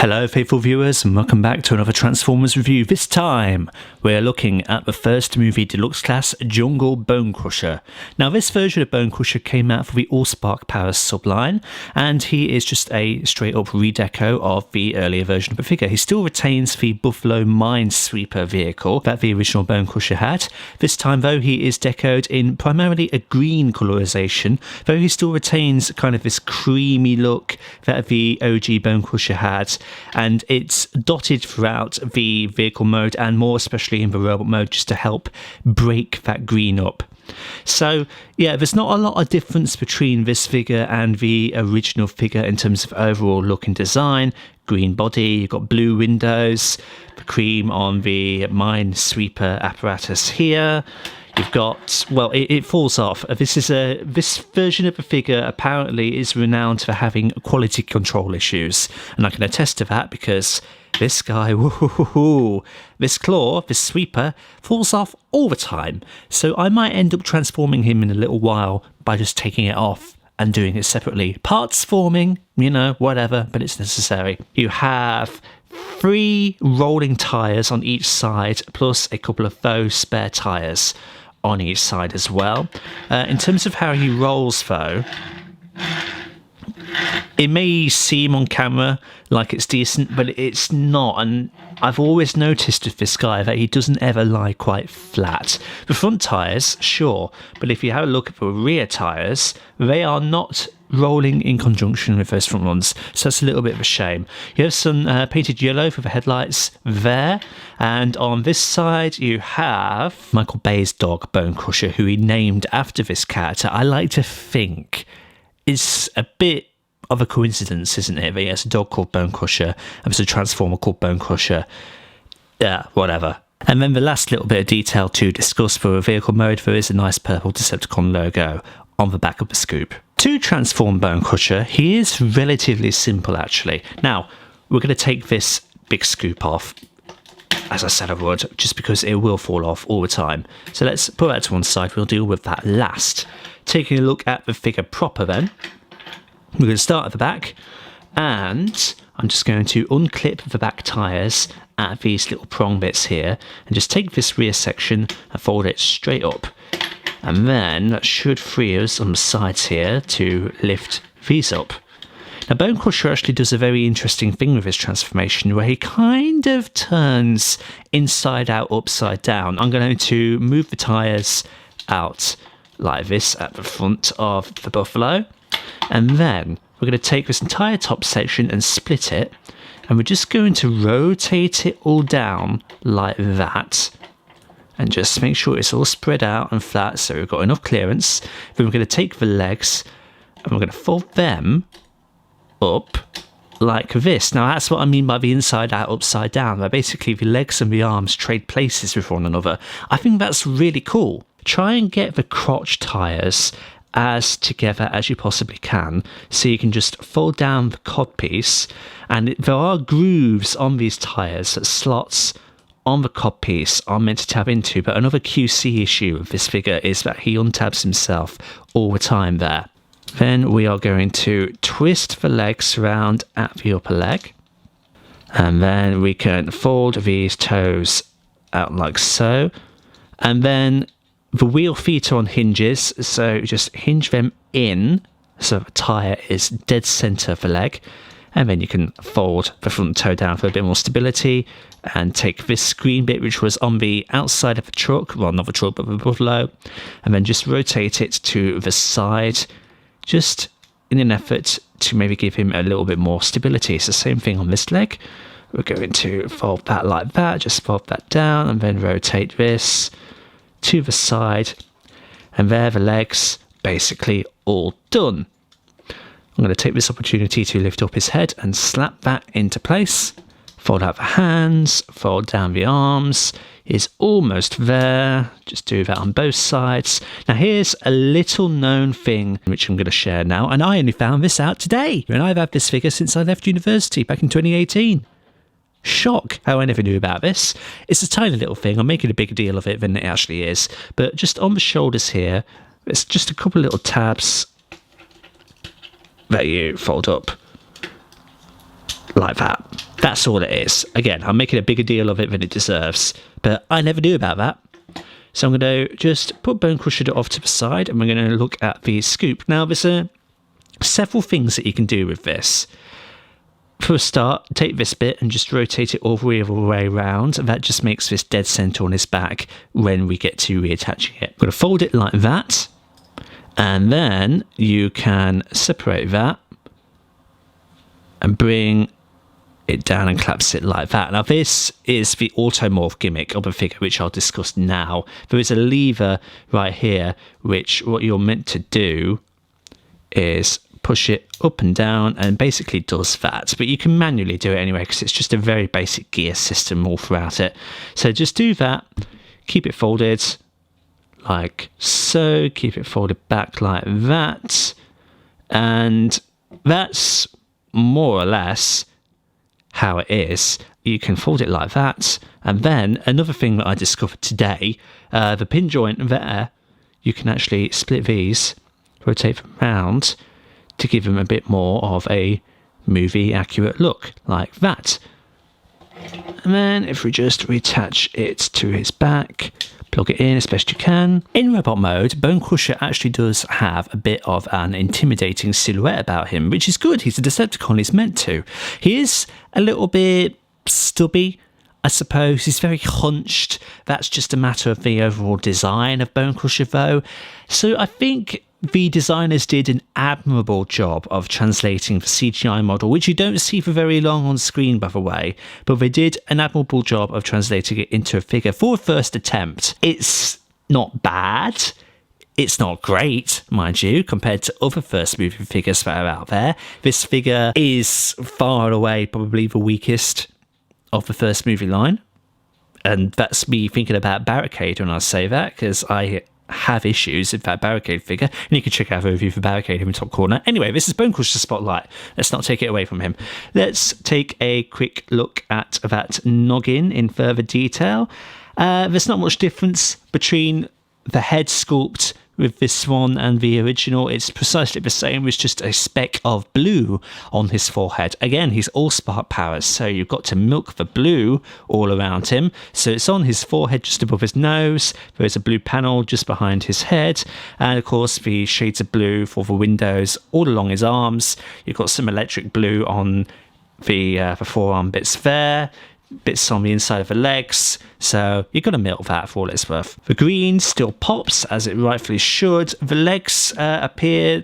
Hello faithful viewers and welcome back to another Transformers review. This time we're looking at the first movie deluxe class Jungle Bonecrusher. Now this version of Bonecrusher came out for the Allspark Power subline, and he is just a straight up redeco of the earlier version of the figure. He still retains the Buffalo Minesweeper vehicle that the original Bonecrusher had. This time though he is decoed in primarily a green colorization, though he still retains kind of this creamy look that the OG Bonecrusher had. And it's dotted throughout the vehicle mode and more especially in the robot mode just to help break that green up. So yeah, there's not a lot of difference between this figure and the original figure in terms of overall look and design. Green body, you've got blue windows, the cream on the Minesweeper apparatus here. You've got, well, it falls off. This version of the figure apparently is renowned for having quality control issues, and I can attest to that because this guy, this claw, this sweeper, falls off all the time. So I might end up transforming him in a little while by just taking it off and doing it separately. Parts forming, you know, whatever, but it's necessary. You have 3 rolling tyres on each side, plus a couple of faux spare tyres on each side as well. In terms of how he rolls though, it may seem on camera like it's decent, but it's not. And I've always noticed with this guy that he doesn't ever lie quite flat. The front tyres, sure, but if you have a look at the rear tyres, they are not rolling in conjunction with those front ones, so that's a little bit of a shame. You have some painted yellow for the headlights there, and on this side you have Michael Bay's dog Bonecrusher, who he named after this character. I like to think it's a bit of a coincidence, isn't it, that he has a dog called Bonecrusher and there's a Transformer called Bonecrusher. Yeah, whatever. And then the last little bit of detail to discuss for a vehicle mode, there is a nice purple Decepticon logo on the back of the scoop. To transform Bonecrusher, he is relatively simple actually. Now, we're going to take this big scoop off, as I said I would, just because it will fall off all the time. So let's put that to one side, we'll deal with that last. Taking a look at the figure proper then, we're going to start at the back, and I'm just going to unclip the back tyres at these little prong bits here, and just take this rear section and fold it straight up. And then that should free us on the sides here to lift these up. Now Bonecrusher actually does a very interesting thing with his transformation where he kind of turns inside out, upside down. I'm going to move the tyres out like this at the front of the Buffalo. And then we're going to take this entire top section and split it. And we're just going to rotate it all down like that. And just make sure it's all spread out and flat so we've got enough clearance. Then we're going to take the legs and we're going to fold them up like this. Now that's what I mean by the inside out, upside down, where basically the legs and the arms trade places with one another. I think that's really cool. Try and get the crotch tyres as together as you possibly can, so you can just fold down the codpiece, and there are grooves on these tyres that slots on the codpiece are meant to tab into, but another QC issue of this figure is that he untabs himself all the time there. Then we are going to twist the legs around at the upper leg, and then we can fold these toes out like so, and then the wheel feet are on hinges, so just hinge them in so the tyre is dead centre of the leg, and then you can fold the front toe down for a bit more stability and take this green bit which was on the outside of the truck, well not the truck but the Buffalo, and then just rotate it to the side just in an effort to maybe give him a little bit more stability. It's the same thing on this leg. We're going to fold that like that, just fold that down and then rotate this to the side, and there the legs basically all done. I'm going to take this opportunity to lift up his head and slap that into place. Fold out the hands, fold down the arms, is almost there. Just do that on both sides. Now here's a little known thing which I'm going to share now, and I only found this out today, and I've had this figure since I left university back in 2018. Shock how I never knew about this. It's a tiny little thing, I'm making a bigger deal of it than it actually is, but just on the shoulders here, it's just a couple of little tabs that you fold up like that. That's all it is. Again, I'm making a bigger deal of it than it deserves, but I never knew about that. So I'm going to just put Bonecrusher off to the side, and we're going to look at the scoop. Now, there's several things that you can do with this. For a start, take this bit and just rotate it all the other way around. That just makes this dead center on his back when we get to reattaching it. I'm going to fold it like that, and then you can separate that and bring it down and collapse it like that. Now, this is the automorph gimmick of a figure, which I'll discuss now. There is a lever right here, which what you're meant to do is push it up and down, and basically does that. But you can manually do it anyway, because it's just a very basic gear system all throughout it. So just do that, keep it folded like so, keep it folded back like that, and that's more or less how it is. You can fold it like that. And then another thing that I discovered today, the pin joint there, you can actually split these, rotate them around to give them a bit more of a movie accurate look like that. And then if we just reattach it to his back, plug it in as best you can. In robot mode, Bonecrusher actually does have a bit of an intimidating silhouette about him, which is good. He's a Decepticon, he's meant to. He is a little bit stubby, I suppose. He's very hunched. That's just a matter of the overall design of Bonecrusher, though. So I think the designers did an admirable job of translating the CGI model, which you don't see for very long on screen, by the way, but they did an admirable job of translating it into a figure for a first attempt. It's not bad. It's not great, mind you, compared to other first movie figures that are out there. This figure is far and away probably the weakest of the first movie line. And that's me thinking about Barricade when I say that, because I have issues with that Barricade figure, and you can check out the review for Barricade in the top corner. Anyway, this is Bonecrusher Spotlight. Let's not take it away from him. Let's take a quick look at that noggin in further detail. There's not much difference between the head sculpt with this one and the original. It's precisely the same, with just a speck of blue on his forehead. Again, he's all spark powers, so you've got to milk the blue all around him. So it's on his forehead just above his nose. There is a blue panel just behind his head, and of course the shades of blue for the windows all along his arms. You've got some electric blue on the forearm bits there, bits on the inside of the legs, so you've got to milk that for all it's worth. The green still pops, as it rightfully should. The legs appear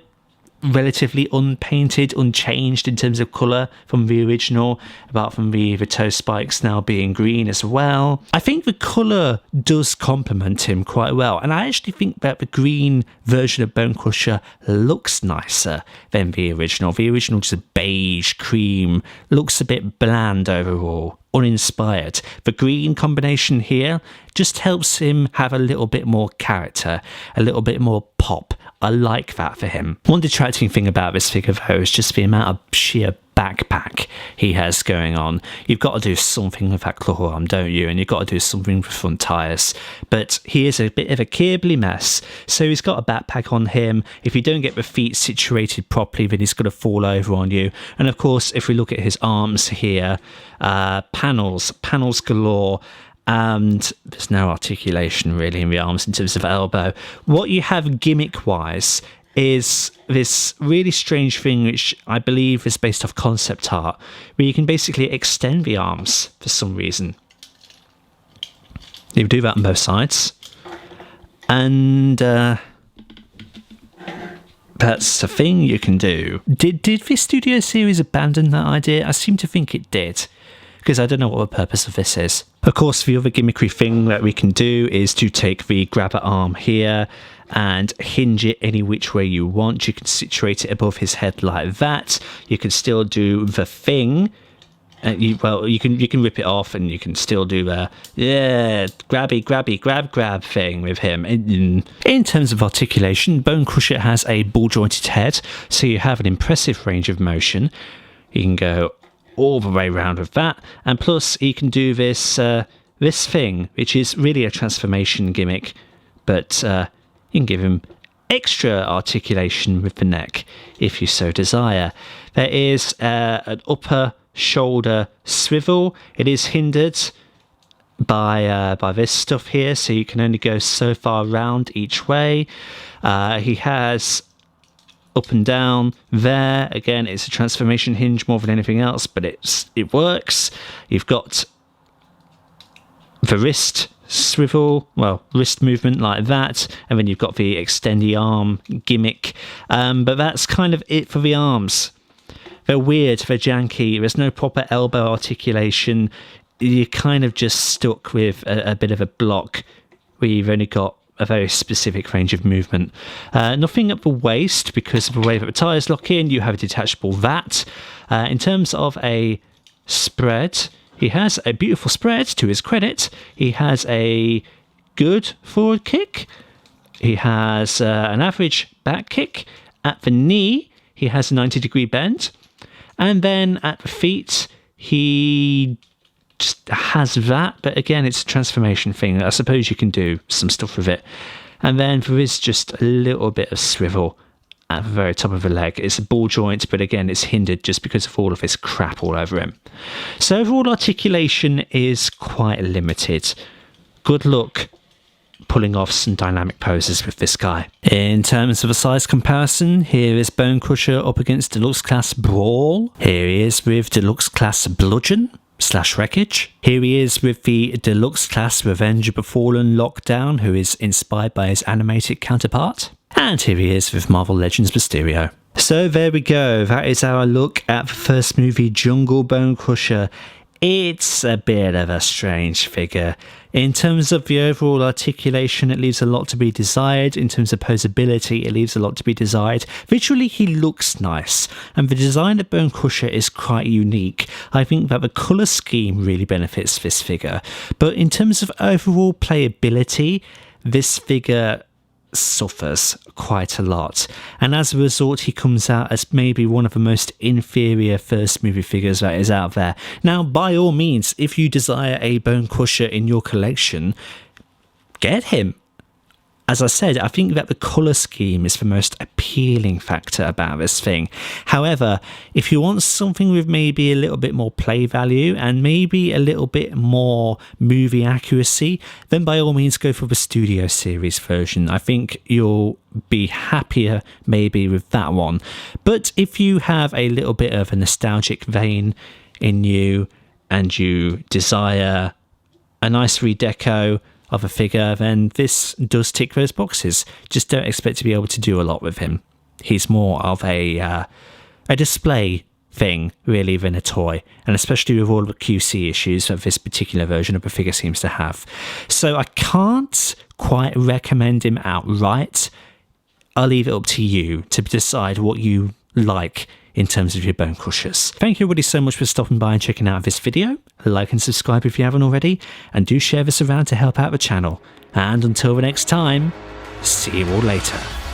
relatively unpainted, unchanged in terms of colour from the original, apart from the toe spikes now being green as well. I think the colour does complement him quite well, and I actually think that the green version of Bonecrusher looks nicer than the original. The original, just a beige cream, looks a bit bland overall, uninspired. The green combination here just helps him have a little bit more character, a little bit more pop. I like that for him. One detracting thing about this figure, though, is just the amount of sheer backpack he has going on. You've got to do something with that claw arm, don't you? And you've got to do something with front tyres. But he is a bit of a Kirbly mess. So he's got a backpack on him. If you don't get the feet situated properly, then he's going to fall over on you. And of course, if we look at his arms here, panels galore. And there's no articulation really in the arms in terms of elbow. What you have gimmick-wise is this really strange thing, which I believe is based off concept art, where you can basically extend the arms for some reason. You do that on both sides. And that's the thing you can do. Did the Studio Series abandon that idea? I seem to think it did, because I don't know what the purpose of this is. Of course, the other gimmickry thing that we can do is to take the grabber arm here and hinge it any which way you want. You can situate it above his head like that. You can still do the thing. You can rip it off, and you can still do the grab thing with him. In terms of articulation, Bonecrusher has a ball jointed head, so you have an impressive range of motion. You can go all the way around with that, and plus you can do this thing, which is really a transformation gimmick, but you can give him extra articulation with the neck if you so desire. There is an upper shoulder swivel. It is hindered by this stuff here, so you can only go so far round each way. He has up and down there. Again, it's a transformation hinge more than anything else, but it works. You've got the wrist swivel, well, wrist movement like that, and then you've got the extendy arm gimmick, but that's kind of it for the arms. They're weird, they're janky, there's no proper elbow articulation. You're kind of just stuck with a bit of a block where you've only got a very specific range of movement. Nothing at the waist because of the way that the tyres lock in. You have a detachable VAT. In terms of a spread, he has a beautiful spread, to his credit. He has a good forward kick. He has an average back kick. At the knee, he has a 90-degree bend. And then at the feet, he just has that. But again, it's a transformation thing. I suppose you can do some stuff with it. And then there is just a little bit of swivel at the very top of the leg. It's a ball joint, but again, it's hindered just because of all of this crap all over him. So overall articulation is quite limited. Good luck pulling off some dynamic poses with this guy. In terms of a size comparison, here is Bonecrusher up against Deluxe Class Brawl. Here he is with Deluxe Class Bludgeon / Wreckage. Here he is with the Deluxe Class Revenge of the Fallen Lockdown, who is inspired by his animated counterpart. And here he is with Marvel Legends Mysterio. So there we go, that is our look at the first movie, Jungle Bonecrusher. It's a bit of a strange figure. In terms of the overall articulation, it leaves a lot to be desired. In terms of posability, it leaves a lot to be desired. Visually, he looks nice, and the design of Bonecrusher is quite unique. I think that the colour scheme really benefits this figure. But in terms of overall playability, this figure suffers quite a lot, and as a result he comes out as maybe one of the most inferior first movie figures that is out there. Now, by all means, if you desire a Bonecrusher in your collection, get him. As I said, I think that the colour scheme is the most appealing factor about this thing. However, if you want something with maybe a little bit more play value and maybe a little bit more movie accuracy, then by all means go for the Studio Series version. I think you'll be happier maybe with that one. But if you have a little bit of a nostalgic vein in you and you desire a nice redeco of a figure, then this does tick those boxes. Just don't expect to be able to do a lot with him. He's more of a display thing, really, than a toy, and especially with all the QC issues that this particular version of the figure seems to have. So I can't quite recommend him outright. I'll leave it up to you to decide what you like in terms of your Bonecrushers. Thank you everybody so much for stopping by and checking out this video. Like and subscribe if you haven't already, and do share this around to help out the channel. And until the next time, see you all later.